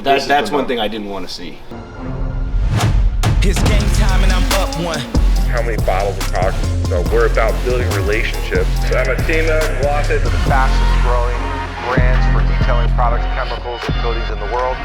That's one thing I didn't want to see. It's game time and I'm up one. How many bottles of product? So we're about building relationships. I'm a team of Glossy, the fastest growing brands for detailing products, chemicals, and coatings in the world.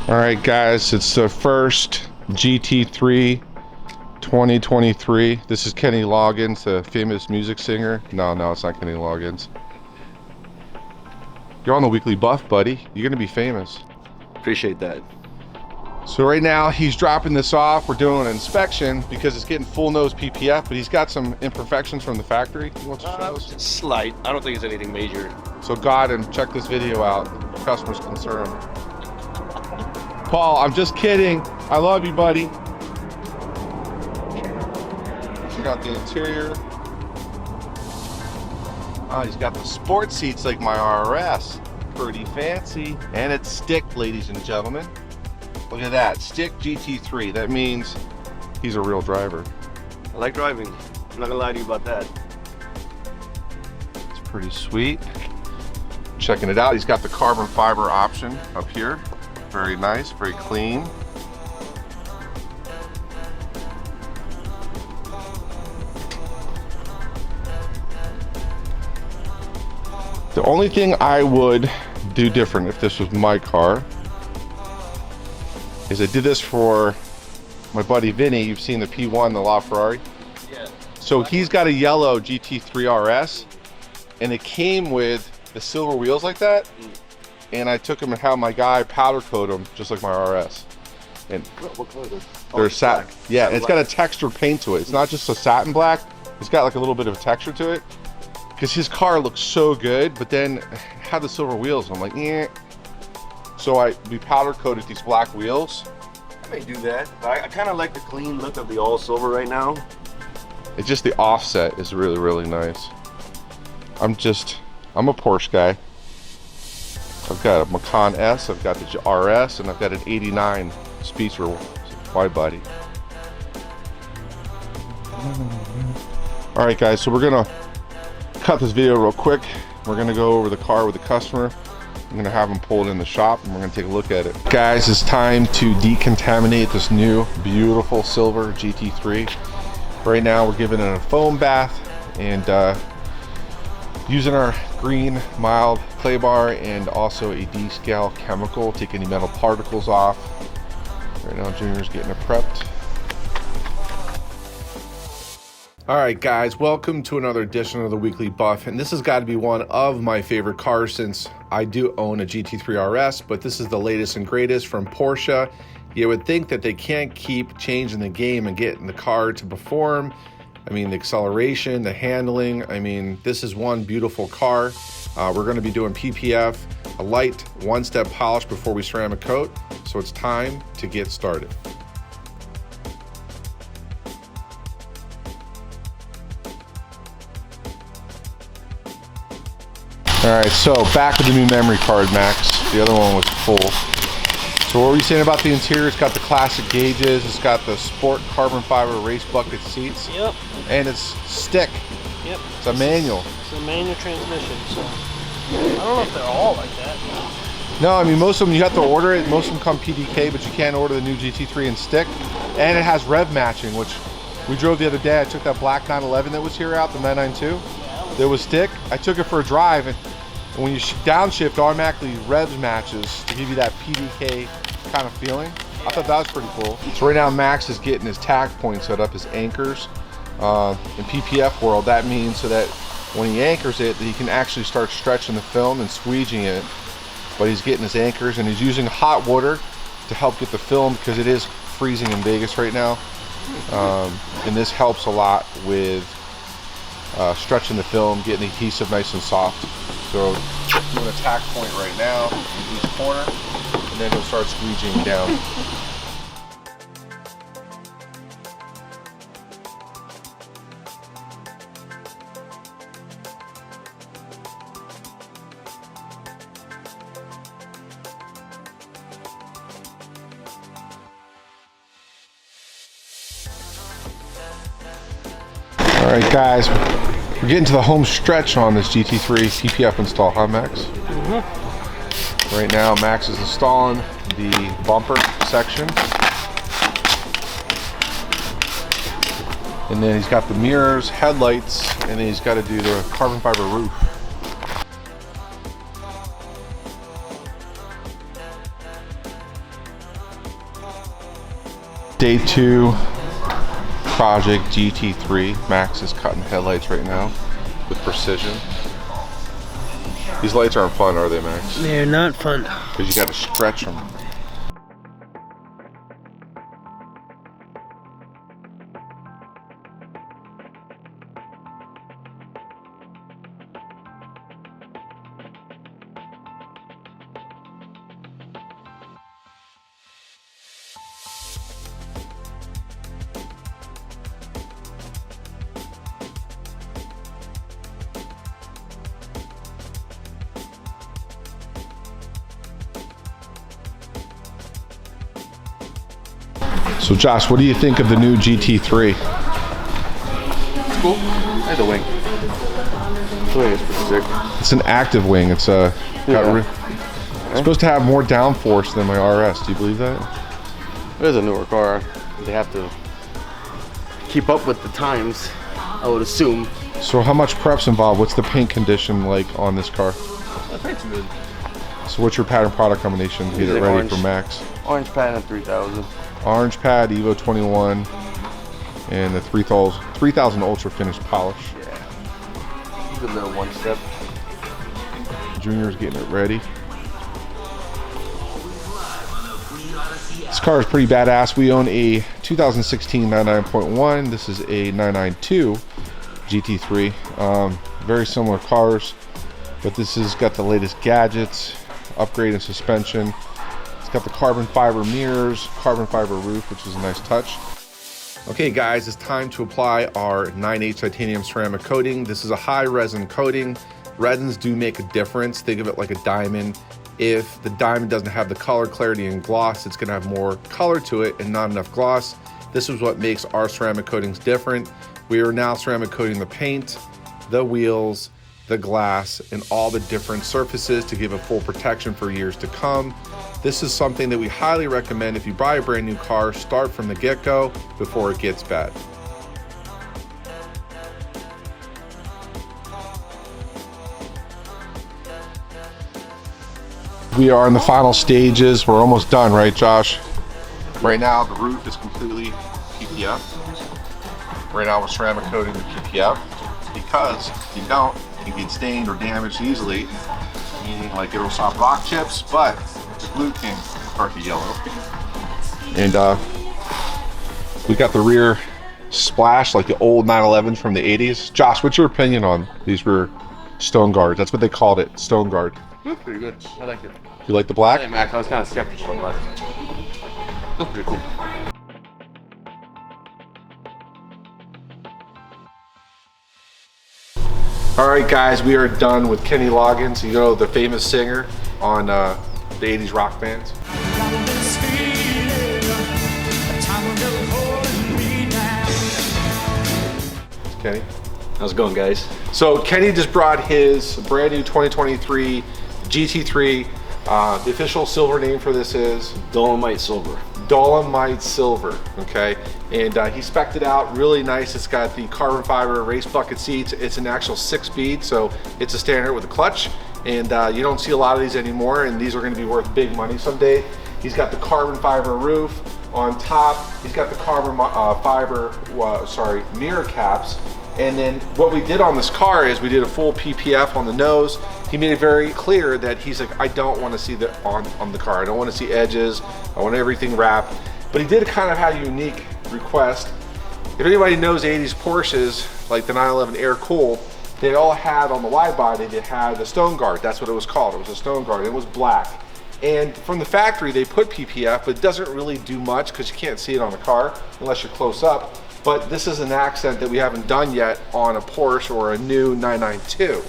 All right, guys, it's the first GT3 2023. This is Kenny Loggins, the famous music singer. No, it's not Kenny Loggins. You're on the Weekly Buff, buddy. You're gonna be famous. Appreciate that. So right now he's dropping this off. We're doing an inspection because it's getting full nose PPF, but he's got some imperfections from the factory. You want to show us? It's slight. I don't think it's anything major. So go ahead and check this video out. The customer's concerned. Paul, I'm just kidding. I love you, buddy. Check out the interior. Oh, he's got the sports seats like my RS. Pretty fancy. And it's stick, ladies and gentlemen. Look at that, stick GT3. That means he's a real driver. I like driving. I'm not gonna lie to you about that. It's pretty sweet. Checking it out, he's got the carbon fiber option up here. Very nice, very clean. The only thing I would do different if this was my car is I did this for my buddy Vinny. You've seen the P1, the LaFerrari. Yeah. So he's got a yellow GT3 RS, and it came with the silver wheels like that. And I took them and had my guy powder coat them just like my RS. And What color is it? they're satin. Yeah, satin it's got a textured paint to it. It's not just a satin black. It's got like a little bit of texture to it. Because his car looks so good, but then it had the silver wheels. I'm like, yeah. So we powder coated these black wheels. I may do that. I kind of like the clean look of the all silver right now. It's just the offset is really, really nice. I'm a Porsche guy. I've got a Macan S, I've got the RS, and I've got an 89 Speedster wide body. All right, guys, so we're gonna cut this video real quick. We're gonna go over the car with the customer. I'm gonna have them pull it in the shop and we're gonna take a look at it. Guys, it's time to decontaminate this new beautiful silver GT3. Right now we're giving it a foam bath and using our green mild clay bar and also a descale chemical, take any metal particles off. Right now Junior's getting it prepped. All right, guys, welcome to another edition of the Weekly Buff, and this has got to be one of my favorite cars since I do own a GT3 RS, but this is the latest and greatest from Porsche. You would think that they can't keep changing the game and getting the car to perform. I mean, the acceleration, the handling, I mean, this is one beautiful car. We're going to be doing PPF, a light one-step polish before we ceramic coat, so it's time to get started. All right, so back with the new memory card, Max. The other one was full. So what were you saying about the interior? It's got the classic gauges. It's got the sport carbon fiber race bucket seats. Yep. And it's stick. Yep. It's a manual. It's a manual transmission, so I don't know if they're all like that. No, I mean, most of them you have to order it. Most of them come PDK, but you can't order the new GT3 in stick. And it has rev matching, which we drove the other day. I took that black 911 that was here out, the 992. There was stick. I took it for a drive, and when you downshift, automatically revs matches to give you that PDK kind of feeling. I thought that was pretty cool. So right now Max is getting his tag point set up, his anchors. In PPF world, that means so that when he anchors it, that he can actually start stretching the film and squeegeeing it. But he's getting his anchors and he's using hot water to help get the film because it is freezing in Vegas right now. And this helps a lot with stretching the film, getting the adhesive nice and soft. So doing a tack point right now in each corner, and then he'll start squeegeeing down. All right, guys, we're getting to the home stretch on this GT3 PPF install, huh, Max? Right now, Max is installing the bumper section. And then he's got the mirrors, headlights, and then he's got to do the carbon fiber roof. Day 2 project GT3. Max is cutting headlights right now with precision. These lights aren't fun, are they, Max? They're not fun. Because you got to stretch them. So Josh, what do you think of the new GT3? It's cool. I like the wing. The wing is pretty sick. It's an active wing. It's it's supposed to have more downforce than my RS. Do you believe that? It is a newer car. They have to keep up with the times, I would assume. So how much prep's involved? What's the paint condition like on this car? The paint's good. So what's your pattern product combination to get it ready orange. for Max? Orange pad and 3000. Orange pad, EVO 21, and the 3000 ultra finish polish. Yeah. Good little one step. Junior's getting it ready. This car is pretty badass. We own a 2016 99.1. This is a 992 GT3. Very similar cars, but this has got the latest gadgets, upgraded suspension. It's got the carbon fiber mirrors, carbon fiber roof, which is a nice touch. Okay guys, it's time to apply our 9H titanium ceramic coating. This is a high resin coating. Resins do make a difference. Think of it like a diamond. If the diamond doesn't have the color, clarity, and gloss, it's gonna have more color to it and not enough gloss. This is what makes our ceramic coatings different. We are now ceramic coating the paint, the wheels, the glass, and all the different surfaces to give it full protection for years to come. This is something that we highly recommend if you buy a brand new car. Start from the get-go before it gets bad. We are in the final stages. We're almost done, right, Josh? Right now, the roof is completely PPF. Right now, we're ceramic coating the PPF because if you don't, it can get stained or damaged easily, meaning like it'll stop rock chips, but the glue can start to yellow. And we got the rear splash like the old 911s from the 80s. Josh, what's your opinion on these rear stone guards? That's what they called it, stone guard. Pretty good. I like it. You like the black? Hey, Max, I was kind of skeptical, but looks pretty cool. All right, guys, we are done with Kenny Loggins. You know, the famous singer on the 80s rock bands. Kenny. How's it going, guys? So Kenny just brought his brand new 2023 GT3. The official silver name for this is Dolomite Silver. Dolomite Silver, okay? And he spec'd it out really nice. It's got the carbon fiber race bucket seats. It's an actual 6-speed, so it's a standard with a clutch. And you don't see a lot of these anymore, and these are gonna be worth big money someday. He's got the carbon fiber roof on top. He's got the carbon mirror caps. And then what we did on this car is we did a full PPF on the nose. He made it very clear that he's like, I don't want to see the on the car. I don't want to see edges. I want everything wrapped. But he did kind of have a unique request. If anybody knows 80s Porsches, like the 911 Air Cool, they all had on the wide body, they had the stone guard. That's what it was called. It was a stone guard. It was black. And from the factory, they put PPF, but it doesn't really do much because you can't see it on the car unless you're close up. But this is an accent that we haven't done yet on a Porsche or a new 992.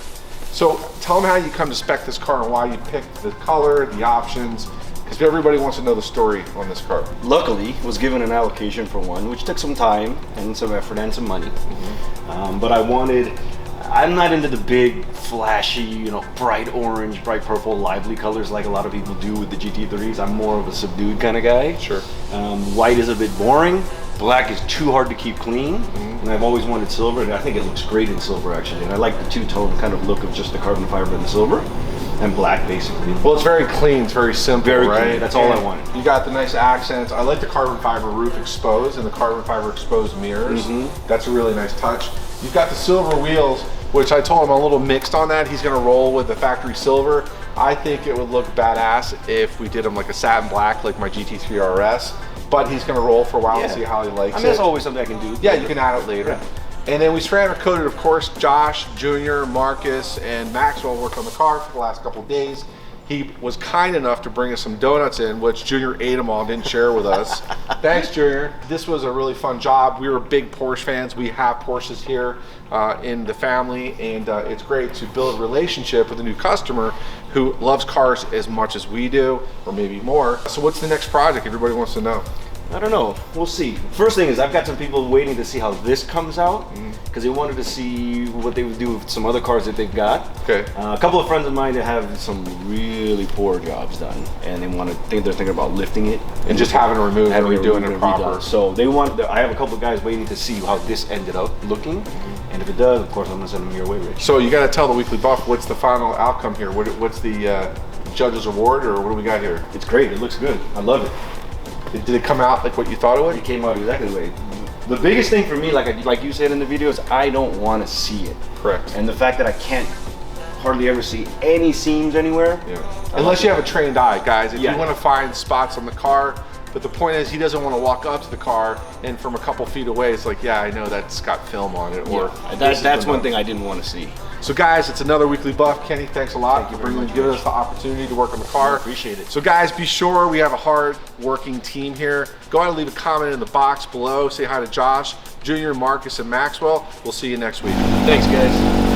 So tell them how you come to spec this car and why you picked the color, the options, because everybody wants to know the story on this car. Luckily, was given an allocation for one, which took some time and some effort and some money. But I wanted I'm not into the big, flashy, you know, bright orange, bright purple, lively colors like a lot of people do with the GT3s. I'm more of a subdued kind of guy. Sure. White is a bit boring. Black is too hard to keep clean, and I've always wanted silver, and I think it looks great in silver actually. And I like the two-tone kind of look of just the carbon fiber and the silver, and black basically. Well, it's very clean, it's very simple, Very right? clean, that's all I wanted. You got the nice accents. I like the carbon fiber roof exposed and the carbon fiber exposed mirrors. That's a really nice touch. You've got the silver wheels, which I told him I'm a little mixed on that. He's gonna roll with the factory silver. I think it would look badass if we did them like a satin black, like my GT3 RS. But he's gonna roll for a while and see how he likes it. I mean, that's always something I can do. Yeah, you can add it later. And then we ceramic coated, of course, Josh, Junior, Marcus, and Maxwell worked on the car for the last couple of days. He was kind enough to bring us some donuts in, which Junior ate them all, didn't share with us. Thanks, Junior. This was a really fun job. We were big Porsche fans. We have Porsches here in the family, and it's great to build a relationship with a new customer who loves cars as much as we do, or maybe more. So what's the next project? Everybody wants to know. I don't know. We'll see. First thing is I've got some people waiting to see how this comes out because they wanted to see what they would do with some other cars that they've got. Okay. A couple of friends of mine that have some really poor jobs done, and they're thinking about lifting it And just having it removed and redoing it proper. Redone. So they want. I have a couple of guys waiting to see how this ended up looking, and if it does, of course, I'm gonna send them your way, Rich. So you got to tell the Weekly Buff what's the final outcome here. What's the judge's award, or what do we got here? It's great. It looks good. I love it. Did it come out like what you thought it would? It came out exactly the way. The biggest thing for me, like you said in the video, is I don't want to see it. Correct. And the fact that I can't hardly ever see any seams anywhere. Yeah. Unless you have a trained eye, guys. If Yeah. you want to find spots on the car, but the point is he doesn't want to walk up to the car and from a couple feet away, it's like, yeah, I know that's got film on it. Or That's one thing I didn't want to see. So guys, it's another Weekly Buff. Kenny, thanks a lot Thank you for very much, giving Rich. us the opportunity to work on the car. I appreciate it. So guys, be sure we have a hard working team here. Go ahead and leave a comment in the box below. Say hi to Josh, Junior, Marcus, and Maxwell. We'll see you next week. Thanks, guys.